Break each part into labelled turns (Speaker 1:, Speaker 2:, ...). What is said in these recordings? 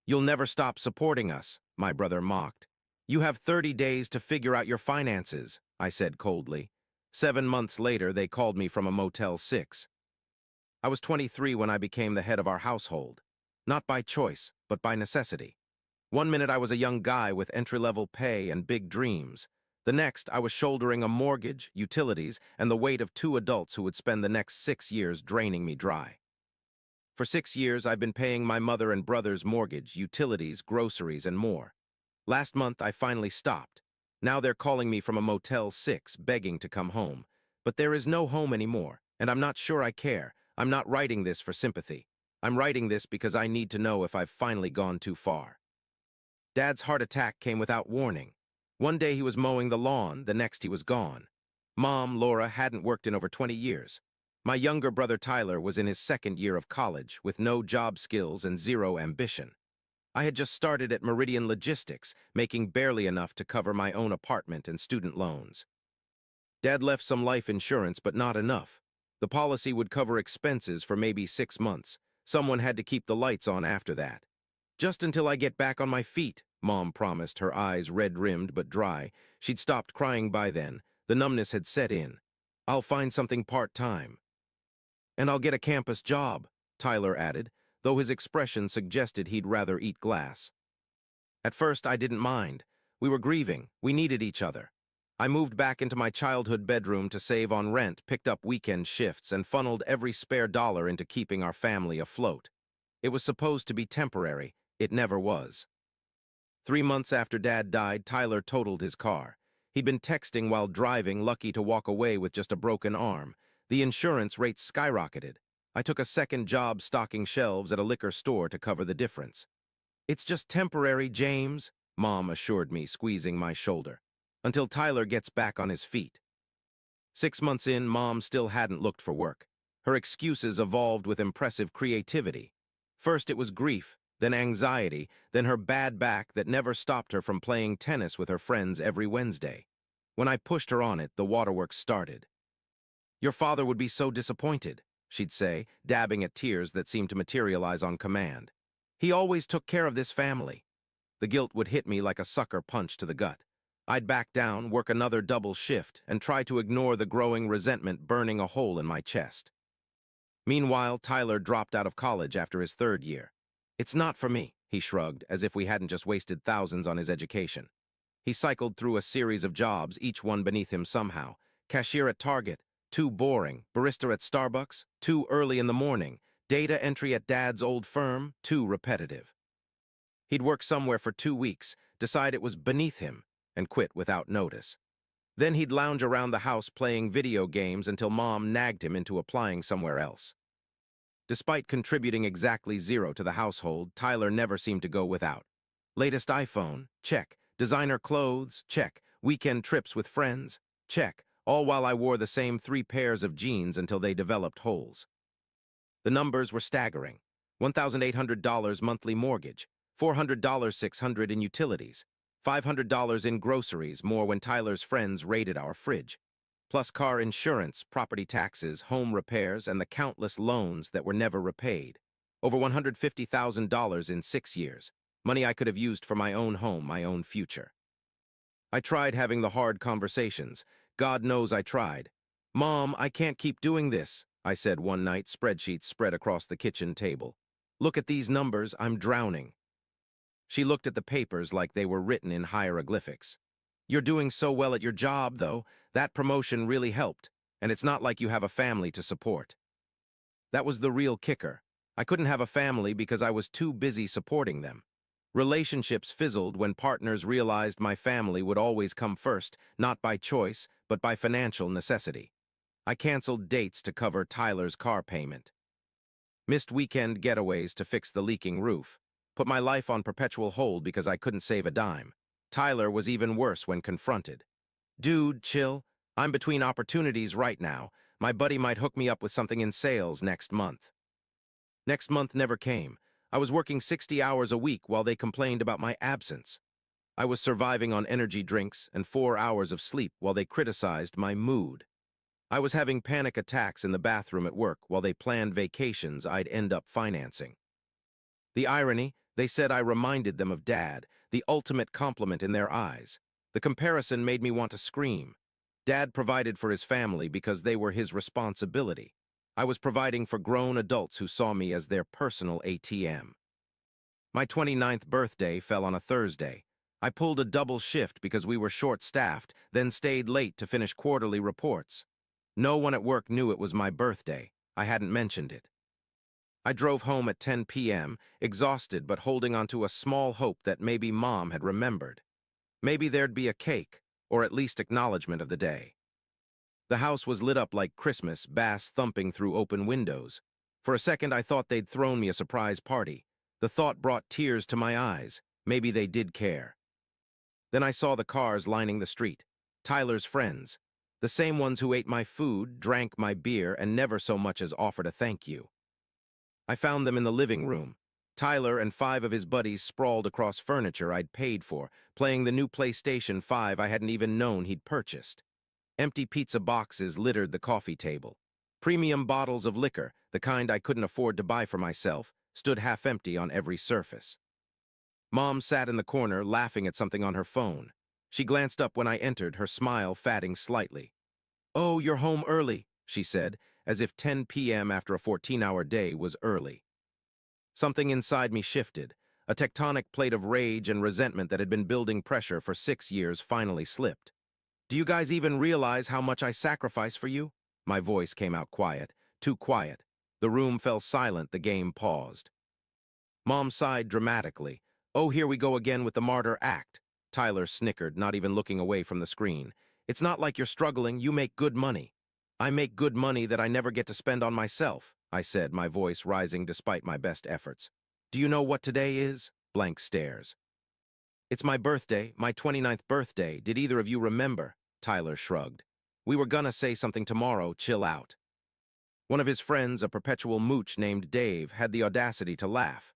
Speaker 1: "You'll never stop supporting us," my brother mocked. "You have 30 days to figure out your finances," I said coldly. 7 months later, they called me from a Motel 6. I was 23 when I became the head of our household. Not by choice, but by necessity. One minute I was a young guy with entry-level pay and big dreams. The next, I was shouldering a mortgage, utilities, and the weight of two adults who would spend the next 6 years draining me dry. For 6 years, I've been paying my mother and brother's mortgage, utilities, groceries, and more. Last month, I finally stopped. Now they're calling me from a Motel 6, begging to come home. But there is no home anymore, and I'm not sure I care. I'm not writing this for sympathy. I'm writing this because I need to know if I've finally gone too far. Dad's heart attack came without warning. One day he was mowing the lawn, the next he was gone. Mom, Laura, hadn't worked in over 20 years. My younger brother Tyler was in his second year of college, with no job skills and zero ambition. I had just started at Meridian Logistics, making barely enough to cover my own apartment and student loans. Dad left some life insurance, but not enough. The policy would cover expenses for maybe 6 months. Someone had to keep the lights on after that. "Just until I get back on my feet," Mom promised, her eyes red-rimmed but dry. She'd stopped crying by then. The numbness had set in. "I'll find something part-time." "And I'll get a campus job," Tyler added, though his expression suggested he'd rather eat glass. At first, I didn't mind. We were grieving. We needed each other. I moved back into my childhood bedroom to save on rent, picked up weekend shifts, and funneled every spare dollar into keeping our family afloat. It was supposed to be temporary. It never was. 3 months after Dad died, Tyler totaled his car. He'd been texting while driving, lucky to walk away with just a broken arm. The insurance rates skyrocketed. I took a second job stocking shelves at a liquor store to cover the difference. "It's just temporary, James," Mom assured me, squeezing my shoulder, "until Tyler gets back on his feet." 6 months in, Mom still hadn't looked for work. Her excuses evolved with impressive creativity. First it was grief, then anxiety, then her bad back that never stopped her from playing tennis with her friends every Wednesday. When I pushed her on it, the waterworks started. "Your father would be so disappointed," she'd say, dabbing at tears that seemed to materialize on command. "He always took care of this family." The guilt would hit me like a sucker punch to the gut. I'd back down, work another double shift, and try to ignore the growing resentment burning a hole in my chest. Meanwhile, Tyler dropped out of college after his third year. "It's not for me," he shrugged, as if we hadn't just wasted thousands on his education. He cycled through a series of jobs, each one beneath him somehow. Cashier at Target, too boring. Barista at Starbucks, too early in the morning. Data entry at Dad's old firm, too repetitive. He'd work somewhere for 2 weeks, decide it was beneath him, and quit without notice. Then he'd lounge around the house playing video games until Mom nagged him into applying somewhere else. Despite contributing exactly zero to the household, Tyler never seemed to go without. Latest iPhone? Check. Designer clothes? Check. Weekend trips with friends? Check. All while I wore the same 3 pairs of jeans until they developed holes. The numbers were staggering. $1,800 monthly mortgage, $400, $600 in utilities, $500 in groceries, more when Tyler's friends raided our fridge, plus car insurance, property taxes, home repairs, and the countless loans that were never repaid. Over $150,000 in 6 years, money I could have used for my own home, my own future. I tried having the hard conversations. God knows I tried. "Mom, I can't keep doing this," I said one night, spreadsheets spread across the kitchen table. "Look at these numbers, I'm drowning." She looked at the papers like they were written in hieroglyphics. "You're doing so well at your job, though. That promotion really helped, and it's not like you have a family to support." That was the real kicker. I couldn't have a family because I was too busy supporting them. Relationships fizzled when partners realized my family would always come first, not by choice, but by financial necessity. I canceled dates to cover Tyler's car payment. Missed weekend getaways to fix the leaking roof. Put my life on perpetual hold because I couldn't save a dime. Tyler was even worse when confronted. "Dude, chill. I'm between opportunities right now. My buddy might hook me up with something in sales next month." Next month never came. I was working 60 hours a week while they complained about my absence. I was surviving on energy drinks and 4 hours of sleep while they criticized my mood. I was having panic attacks in the bathroom at work while they planned vacations I'd end up financing. The irony, They said I reminded them of Dad, the ultimate compliment in their eyes. The comparison made me want to scream. Dad provided for his family because they were his responsibility. I was providing for grown adults who saw me as their personal ATM. My 29th birthday fell on a Thursday. I pulled a double shift because we were short-staffed, then stayed late to finish quarterly reports. No one at work knew it was my birthday. I hadn't mentioned it. I drove home at 10 p.m., exhausted but holding onto a small hope that maybe Mom had remembered. Maybe there'd be a cake, or at least acknowledgement of the day. The house was lit up like Christmas, bass thumping through open windows. For a second, I thought they'd thrown me a surprise party. The thought brought tears to my eyes. Maybe they did care. Then I saw the cars lining the street. Tyler's friends. The same ones who ate my food, drank my beer, and never so much as offered a thank you. I found them in the living room. Tyler and 5 of his buddies sprawled across furniture I'd paid for, playing the new PlayStation 5 I hadn't even known he'd purchased. Empty pizza boxes littered the coffee table. Premium bottles of liquor, the kind I couldn't afford to buy for myself, stood half empty on every surface. Mom sat in the corner, laughing at something on her phone. She glanced up when I entered, her smile fading slightly. "Oh, you're home early," she said, as if 10 p.m. after a 14-hour day was early. Something inside me shifted. A tectonic plate of rage and resentment that had been building pressure for 6 years finally slipped. "Do you guys even realize how much I sacrifice for you?" My voice came out quiet, too quiet. The room fell silent, the game paused. Mom sighed dramatically. "Oh, here we go again with the martyr act." Tyler snickered, not even looking away from the screen. "It's not like you're struggling, you make good money." "I make good money that I never get to spend on myself," I said, my voice rising despite my best efforts. "Do you know what today is?" Blank stares. "It's my birthday, my 29th birthday. Did either of you remember?" Tyler shrugged. "We were gonna say something tomorrow, chill out." One of his friends, a perpetual mooch named Dave, had the audacity to laugh.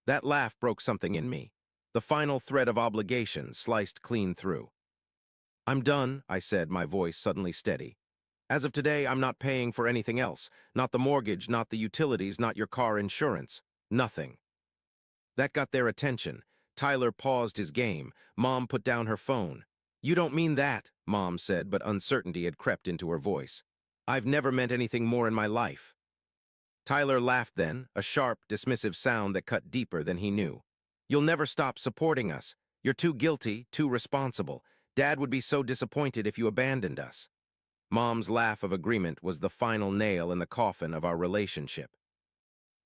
Speaker 1: That laugh broke something in me. The final thread of obligation sliced clean through. "I'm done," I said, my voice suddenly steady. "As of today, I'm not paying for anything else. Not the mortgage, not the utilities, not your car insurance. Nothing." That got their attention. Tyler paused his game. Mom put down her phone. "You don't mean that," Mom said, but uncertainty had crept into her voice. "I've never meant anything more in my life." Tyler laughed then, a sharp, dismissive sound that cut deeper than he knew. "You'll never stop supporting us. You're too guilty, too responsible. Dad would be so disappointed if you abandoned us." Mom's laugh of agreement was the final nail in the coffin of our relationship.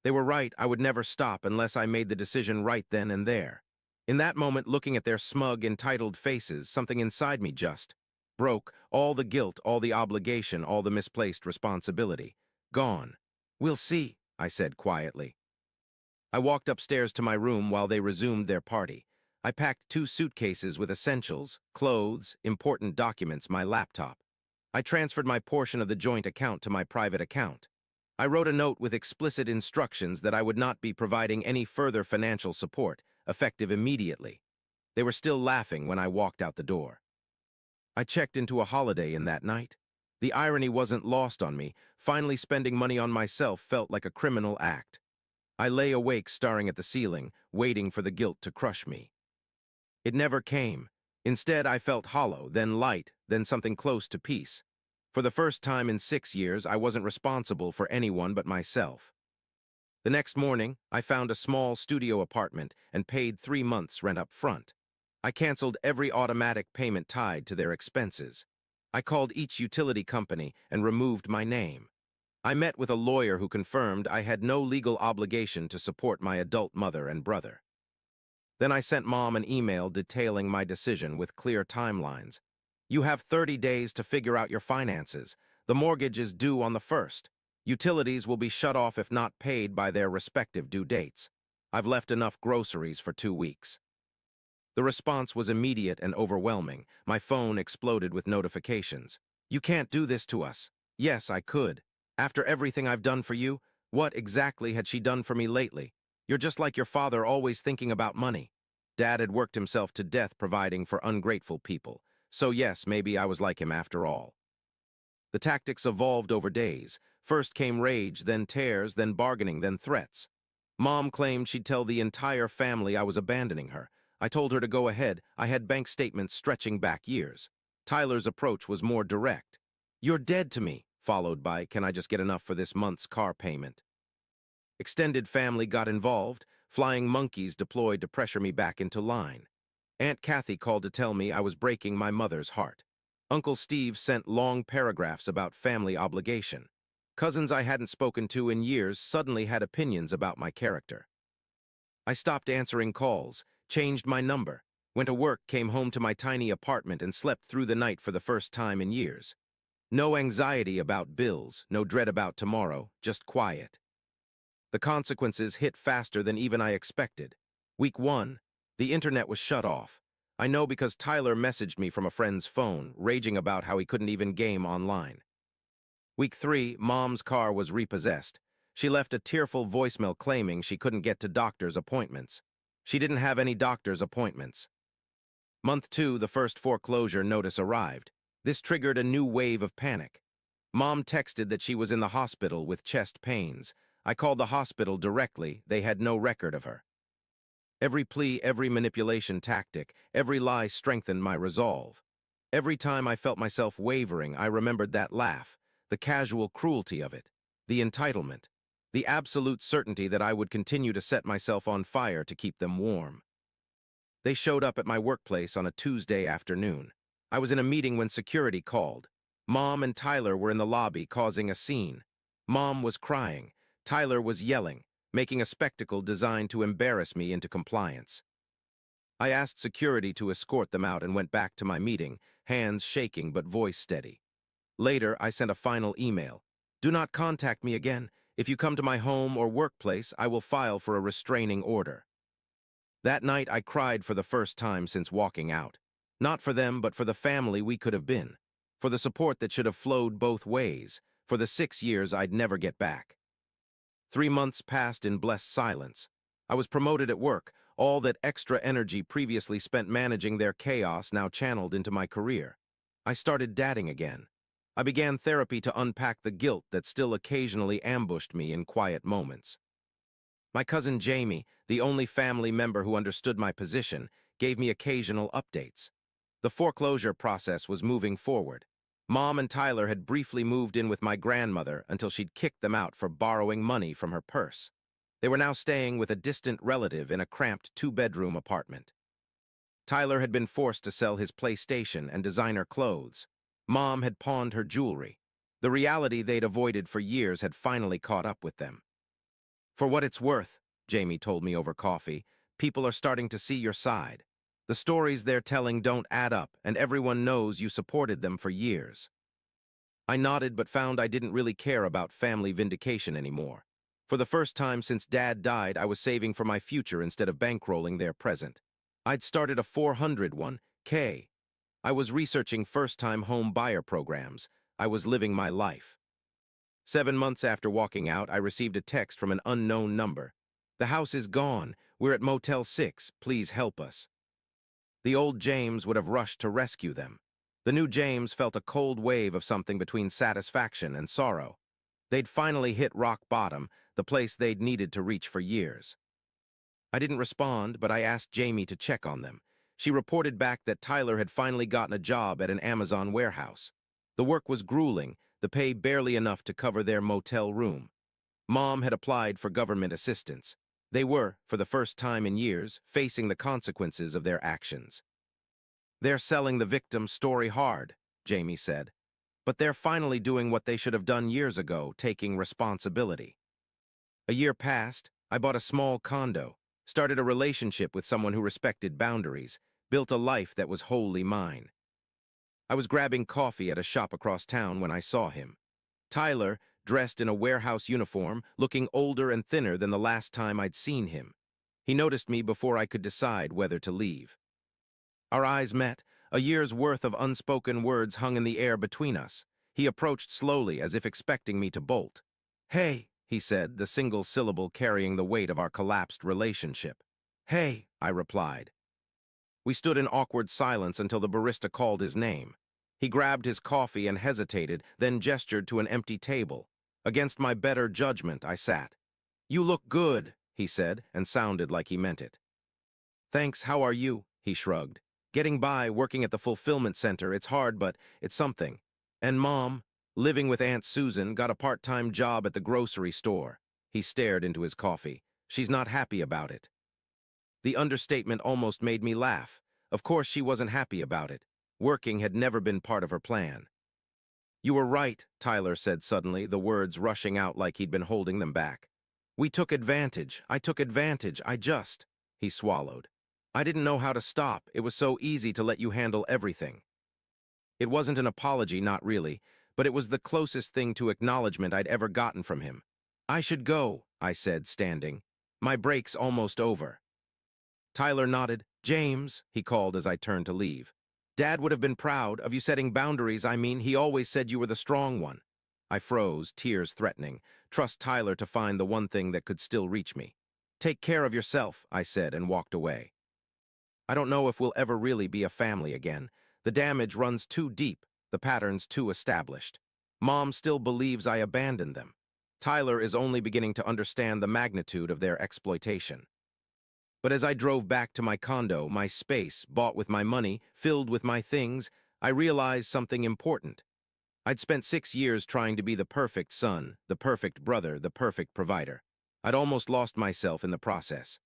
Speaker 1: They were right, I would never stop unless I made the decision right then and there. In that moment, looking at their smug, entitled faces, something inside me just broke. All the guilt, all the obligation, all the misplaced responsibility. Gone. "We'll see," I said quietly. I walked upstairs to my room while they resumed their party. I packed 2 suitcases with essentials, clothes, important documents, my laptop. I transferred my portion of the joint account to my private account. I wrote a note with explicit instructions that I would not be providing any further financial support, effective immediately. They were still laughing when I walked out the door. I checked into a Holiday Inn that night. The irony wasn't lost on me. Finally spending money on myself felt like a criminal act. I lay awake staring at the ceiling, waiting for the guilt to crush me. It never came. Instead, I felt hollow, then light, then something close to peace. For the first time in 6 years, I wasn't responsible for anyone but myself. The next morning, I found a small studio apartment and paid 3 months' rent up front. I canceled every automatic payment tied to their expenses. I called each utility company and removed my name. I met with a lawyer who confirmed I had no legal obligation to support my adult mother and brother. Then I sent Mom an email detailing my decision with clear timelines. "You have 30 days to figure out your finances. The mortgage is due on the 1st. Utilities will be shut off if not paid by their respective due dates. I've left enough groceries for 2 weeks." The response was immediate and overwhelming. My phone exploded with notifications. "You can't do this to us." Yes, I could. After everything I've done for you, what exactly had she done for me lately? "You're just like your father, always thinking about money." Dad had worked himself to death providing for ungrateful people. So yes, maybe I was like him after all. The tactics evolved over days. First came rage, then tears, then bargaining, then threats. Mom claimed she'd tell the entire family I was abandoning her. I told her to go ahead. I had bank statements stretching back years. Tyler's approach was more direct. "You're dead to me," followed by, "Can I just get enough for this month's car payment?" Extended family got involved. Flying monkeys deployed to pressure me back into line. Aunt Kathy called to tell me I was breaking my mother's heart. Uncle Steve sent long paragraphs about family obligation. Cousins I hadn't spoken to in years suddenly had opinions about my character. I stopped answering calls, changed my number, went to work, came home to my tiny apartment, and slept through the night for the first time in years. No anxiety about bills, no dread about tomorrow, just quiet. The consequences hit faster than even I expected. Week 1, the internet was shut off. I know because Tyler messaged me from a friend's phone, raging about how he couldn't even game online. Week 3, Mom's car was repossessed. She left a tearful voicemail claiming she couldn't get to doctor's appointments. She didn't have any doctor's appointments. Month 2, the first foreclosure notice arrived. This triggered a new wave of panic. Mom texted that she was in the hospital with chest pains. I called the hospital directly. They had no record of her. Every plea, every manipulation tactic, every lie strengthened my resolve. Every time I felt myself wavering, I remembered that laugh, the casual cruelty of it, the entitlement, the absolute certainty that I would continue to set myself on fire to keep them warm. They showed up at my workplace on a Tuesday afternoon. I was in a meeting when security called. Mom and Tyler were in the lobby causing a scene. Mom was crying. Tyler was yelling, making a spectacle designed to embarrass me into compliance. I asked security to escort them out and went back to my meeting, hands shaking but voice steady. Later, I sent a final email. "Do not contact me again. If you come to my home or workplace, I will file for a restraining order." That night, I cried for the first time since walking out. Not for them, but for the family we could have been. For the support that should have flowed both ways. For the 6 years I'd never get back. 3 months passed in blessed silence. I was promoted at work. All that extra energy previously spent managing their chaos now channeled into my career. I started dadding again. I began therapy to unpack the guilt that still occasionally ambushed me in quiet moments. My cousin Jamie, the only family member who understood my position, gave me occasional updates. The foreclosure process was moving forward. Mom and Tyler had briefly moved in with my grandmother until she'd kicked them out for borrowing money from her purse. They were now staying with a distant relative in a cramped 2-bedroom apartment. Tyler had been forced to sell his PlayStation and designer clothes. Mom had pawned her jewelry. The reality they'd avoided for years had finally caught up with them. "For what it's worth," Jamie told me over coffee, "people are starting to see your side. The stories they're telling don't add up, and everyone knows you supported them for years." I nodded but found I didn't really care about family vindication anymore. For the first time since Dad died, I was saving for my future instead of bankrolling their present. I'd started a 401k. I was researching first-time home buyer programs. I was living my life. 7 months after walking out, I received a text from an unknown number. "The house is gone. We're at Motel 6. Please help us." The old James would have rushed to rescue them. The new James felt a cold wave of something between satisfaction and sorrow. They'd finally hit rock bottom, the place they'd needed to reach for years. I didn't respond, but I asked Jamie to check on them. She reported back that Tyler had finally gotten a job at an Amazon warehouse. The work was grueling, the pay barely enough to cover their motel room. Mom had applied for government assistance. They were, for the first time in years, facing the consequences of their actions. "They're selling the victim's story hard," Jamie said. "But they're finally doing what they should have done years ago, taking responsibility." A year passed. I bought a small condo, started a relationship with someone who respected boundaries, built a life that was wholly mine. I was grabbing coffee at a shop across town when I saw him. Tyler, dressed in a warehouse uniform, looking older and thinner than the last time I'd seen him. He noticed me before I could decide whether to leave. Our eyes met. A year's worth of unspoken words hung in the air between us. He approached slowly, as if expecting me to bolt. "Hey," he said, the single syllable carrying the weight of our collapsed relationship. "Hey," I replied. We stood in awkward silence until the barista called his name. He grabbed his coffee and hesitated, then gestured to an empty table. Against my better judgment, I sat. "You look good," he said, and sounded like he meant it. Thanks, how are you? He shrugged. Getting by, working at the fulfillment center, it's hard, but it's something. And Mom, living with Aunt Susan, got a part-time job at the grocery store. He stared into his coffee. She's not happy about it. The understatement almost made me laugh. Of course she wasn't happy about it. Working had never been part of her plan. You were right, Tyler said suddenly, the words rushing out like he'd been holding them back. We took advantage. I took advantage. He swallowed. I didn't know how to stop. It was so easy to let you handle everything. It wasn't an apology, not really, but it was the closest thing to acknowledgement I'd ever gotten from him. I should go, I said, standing. My break's almost over. Tyler nodded. James, he called as I turned to leave. Dad would have been proud of you setting boundaries. He always said you were the strong one. I froze, tears threatening. Trust Tyler to find the one thing that could still reach me. Take care of yourself, I said, and walked away. I don't know if we'll ever really be a family again. The damage runs too deep, the patterns too established. Mom still believes I abandoned them. Tyler is only beginning to understand the magnitude of their exploitation. But as I drove back to my condo, my space, bought with my money, filled with my things, I realized something important. I'd spent 6 years trying to be the perfect son, the perfect brother, the perfect provider. I'd almost lost myself in the process.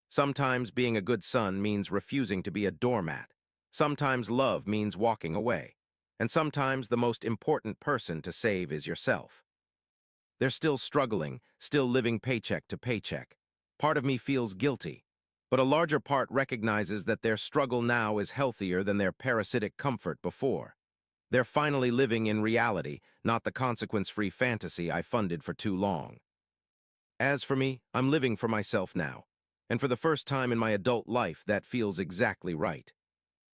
Speaker 1: Sometimes being a good son means refusing to be a doormat. Sometimes love means walking away. And sometimes the most important person to save is yourself. They're still struggling, still living paycheck to paycheck. Part of me feels guilty, but a larger part recognizes that their struggle now is healthier than their parasitic comfort before. They're finally living in reality, not the consequence-free fantasy I funded for too long. As for me, I'm living for myself now. And for the first time in my adult life, that feels exactly right.